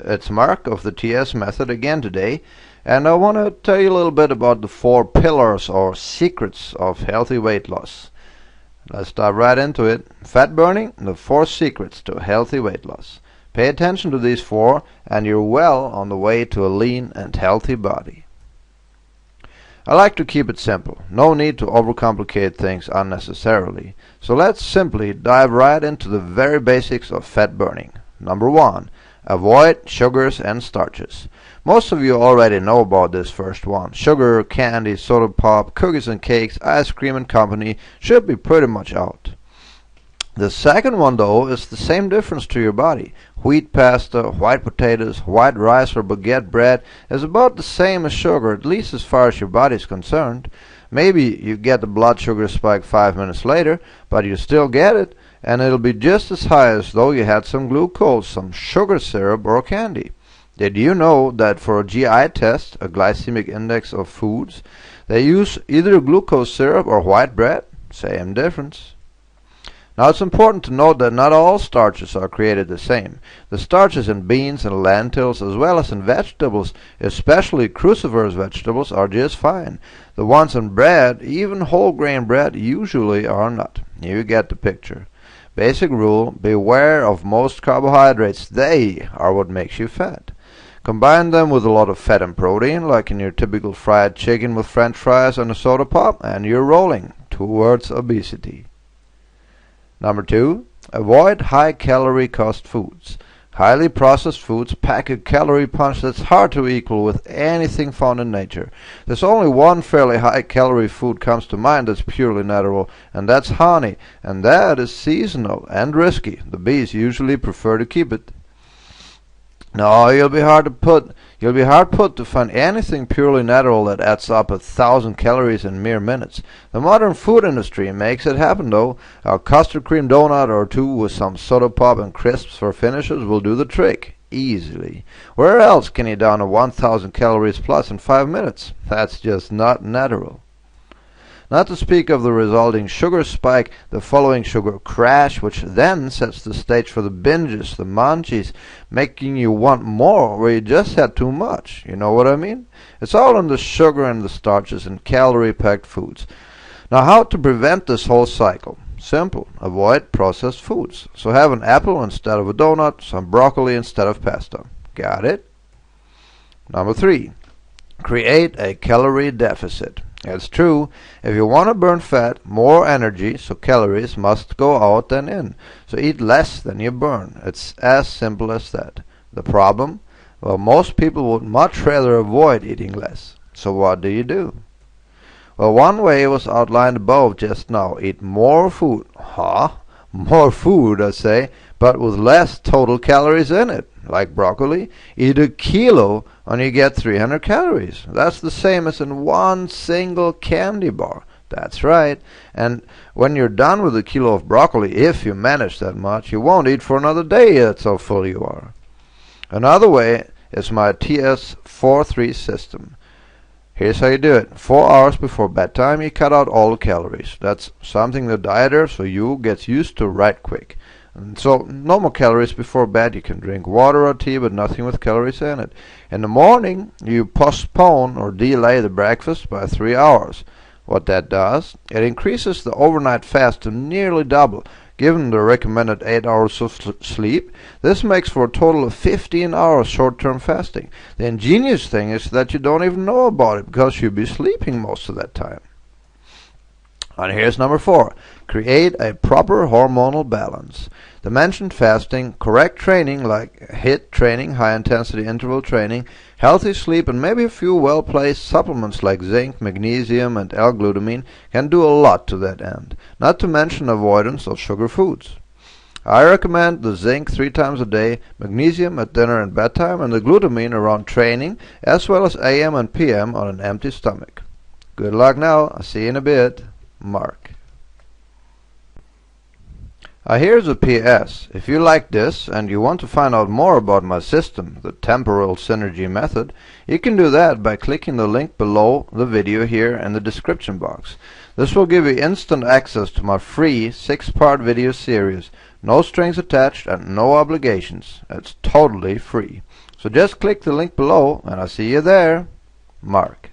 it's Mark of the TS method again today, and I want to tell you a little bit about the 4 pillars or secrets of healthy weight loss. Let's dive right into it. Fat burning, the 4 secrets to healthy weight loss. Pay attention to these 4 and you're well on the way to a lean and healthy body. I like to keep it simple. No need to overcomplicate things unnecessarily. So let's simply dive right into the very basics of fat burning. Number 1. Avoid sugars and starches. Most of you already know about this first one. Sugar, candy, soda pop, cookies and cakes, ice cream and company should be pretty much out. The second one, though, is the same difference to your body. Wheat pasta, white potatoes, white rice or baguette bread is about the same as sugar, at least as far as your body is concerned. Maybe you get the blood sugar spike 5 minutes later, but you still get it, and it'll be just as high as though you had some glucose, some sugar syrup or candy. Did you know that for a GI test, a glycemic index of foods, they use either glucose syrup or white bread? Same difference. Now it's important to note that not all starches are created the same. The starches in beans and lentils as well as in vegetables, especially cruciferous vegetables, are just fine. The ones in bread, even whole grain bread, usually are not. You get the picture. Basic rule, beware of most carbohydrates. They are what makes you fat. Combine them with a lot of fat and protein, like in your typical fried chicken with french fries and a soda pop, and you're rolling towards obesity. Number 2, avoid high-calorie cost foods. Highly processed foods pack a calorie punch that's hard to equal with anything found in nature. There's only one fairly high-calorie food comes to mind that's purely natural, and that's honey, and that is seasonal and risky. The bees usually prefer to keep it. No, you'll be hard put to find anything purely natural that adds up 1,000 calories in mere minutes. The modern food industry makes it happen, though. A custard cream donut or 2 with some soda pop and crisps for finishes will do the trick easily. Where else can you down 1,000 calories plus in 5 minutes? That's just not natural. Not to speak of the resulting sugar spike, the following sugar crash, which then sets the stage for the binges, the munchies, making you want more where you just had too much. You know what I mean? It's all in the sugar and the starches and calorie-packed foods. Now, how to prevent this whole cycle? Simple. Avoid processed foods. So have an apple instead of a donut, some broccoli instead of pasta. Got it? Number 3. Create a calorie deficit. It's true, if you want to burn fat, more energy, so calories, must go out than in. So eat less than you burn. It's as simple as that. The problem? Well, most people would much rather avoid eating less. So what do? Well, one way was outlined above just now. Eat more food. More food, I say, but with less total calories in it. Like broccoli, eat a kilo and you get 300 calories. That's the same as in one single candy bar. That's right. And when you're done with a kilo of broccoli, if you manage that much, you won't eat for another day. That's how full you are. Another way is my S43 system. Here's how you do it. 4 hours before bedtime, you cut out all the calories. That's something the dieter, so you, gets used to right quick. And so, no more calories before bed. You can drink water or tea, but nothing with calories in it. In the morning, you postpone or delay the breakfast by 3 hours. What that does, it increases the overnight fast to nearly double. Given the recommended 8 hours of sleep, this makes for a total of 15 hours short-term fasting. The ingenious thing is that you don't even know about it because you'll be sleeping most of that time. And here's number 4. Create a proper hormonal balance. The mentioned fasting, correct training like HIIT training, high-intensity interval training, healthy sleep, and maybe a few well-placed supplements like zinc, magnesium, and L-glutamine can do a lot to that end, not to mention avoidance of sugar foods. I recommend the zinc 3 times a day, magnesium at dinner and bedtime, and the glutamine around training, as well as AM and PM on an empty stomach. Good luck now. I'll see you in a bit. Mark. Here's a PS. If you like this and you want to find out more about my system, the temporal synergy method, you can do that by clicking the link below the video here in the description box. This will give you instant access to my free 6-part video series, No strings attached and no obligations. It's totally free. So just click the link below and I'll see you there. Mark.